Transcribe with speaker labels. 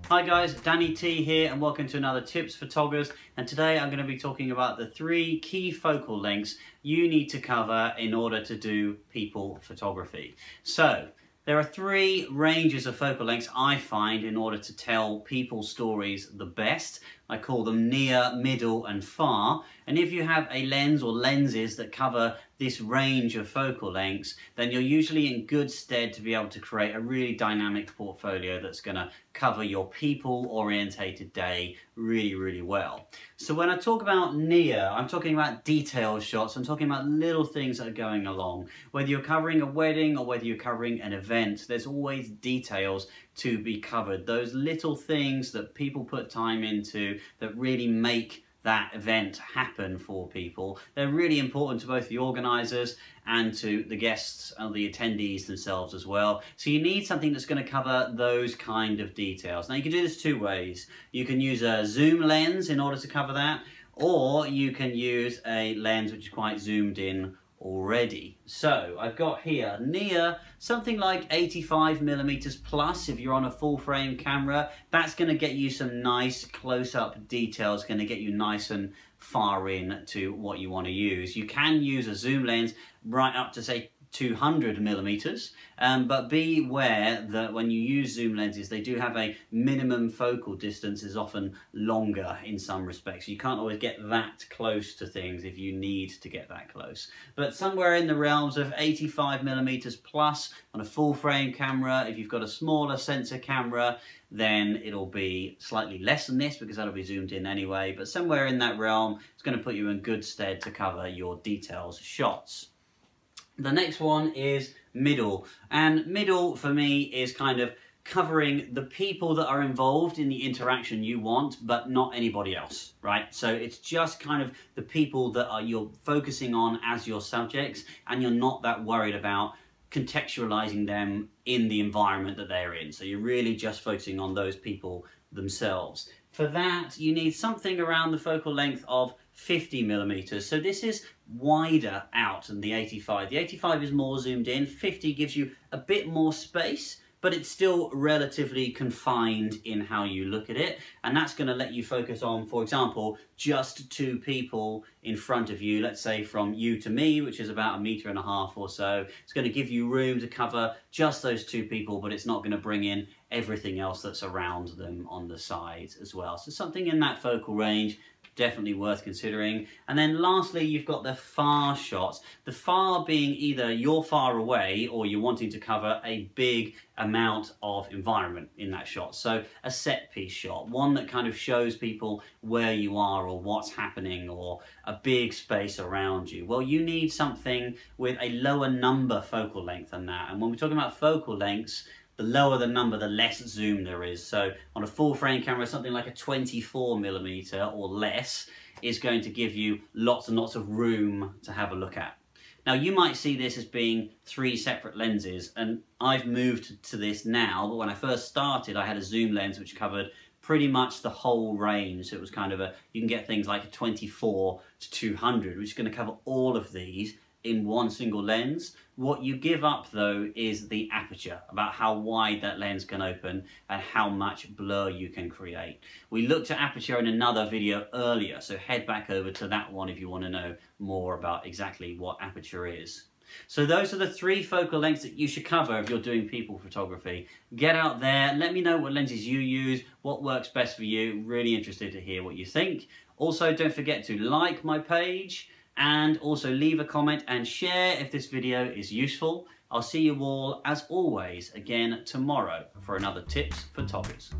Speaker 1: Hi guys, Danny T here and welcome to another Tips for Toggers, and today I'm going to be talking about the 3 key focal lengths you need to cover in order to do people photography. So there are 3 ranges of focal lengths I find in order to tell people stories the best. I call them near, middle and far, and if you have a lens or lenses that cover this range of focal lengths, then you're usually in good stead to be able to create a really dynamic portfolio that's going to cover your people-orientated day really well. So when I talk about near, I'm talking about detail shots, I'm talking about little things that are going along. Whether you're covering a wedding or whether you're covering an event, there's always details to be covered. Those little things that people put time into that really make that event happen for people. They're really important to both the organisers and to the guests and the attendees themselves as well. So you need something that's going to cover those kind of details. Now you can do this 2 ways. You can use a zoom lens in order to cover that, or you can use a lens which is quite zoomed in already. So I've got here near something like 85mm plus. If you're on a full frame camera, that's going to get you some nice close-up details, going to get you nice and far in to what you want to use. You can use a zoom lens right up to say 200mm, but beware that when you use zoom lenses, they do have a minimum focal distance is often longer in some respects. You can't always get that close to things if you need to get that close. But somewhere in the realms of 85mm plus on a full frame camera. If you've got a smaller sensor camera, then it'll be slightly less than this because that'll be zoomed in anyway, but somewhere in that realm, it's going to put you in good stead to cover your details shots. The next one is middle, and middle for me is kind of covering the people that are involved in the interaction you want, but not anybody else, right? So it's just kind of the people that you're focusing on as your subjects, and you're not that worried about contextualizing them in the environment that they're in. So you're really just focusing on those people themselves. For that, you need something around the focal length of 50mm. So this is wider out than the 85. The 85 is more zoomed in. 50 gives you a bit more space, but it's still relatively confined in how you look at it. And that's going to let you focus on, for example, just 2 people in front of you. Let's say from you to me, which is about 1.5 meters or so. It's going to give you room to cover just those 2 people, but it's not going to bring in everything else that's around them on the sides as well. So something in that focal range, definitely worth considering. And then lastly, you've got the far shots. The far being either you're far away or you're wanting to cover a big amount of environment in that shot. So a set piece shot, one that kind of shows people where you are or what's happening or a big space around you. Well, you need something with a lower number focal length than that. And when we're talking about focal lengths, the lower the number, the less zoom there is. So on a full frame camera, something like a 24mm or less is going to give you lots and lots of room to have a look at. Now you might see this as being 3 separate lenses, and I've moved to this now, but when I first started I had a zoom lens which covered pretty much the whole range. So it was kind of you can get things like a 24 to 200, which is going to cover all of these in one single lens. What you give up though is the aperture, about how wide that lens can open and how much blur you can create. We looked at aperture in another video earlier, so head back over to that one if you want to know more about exactly what aperture is. So those are the 3 focal lengths that you should cover if you're doing people photography. Get out there, let me know what lenses you use, what works best for you. Really interested to hear what you think. Also, don't forget to like my page, and also leave a comment and share if this video is useful. I'll see you all, as always, again tomorrow for another Tips for Toggers.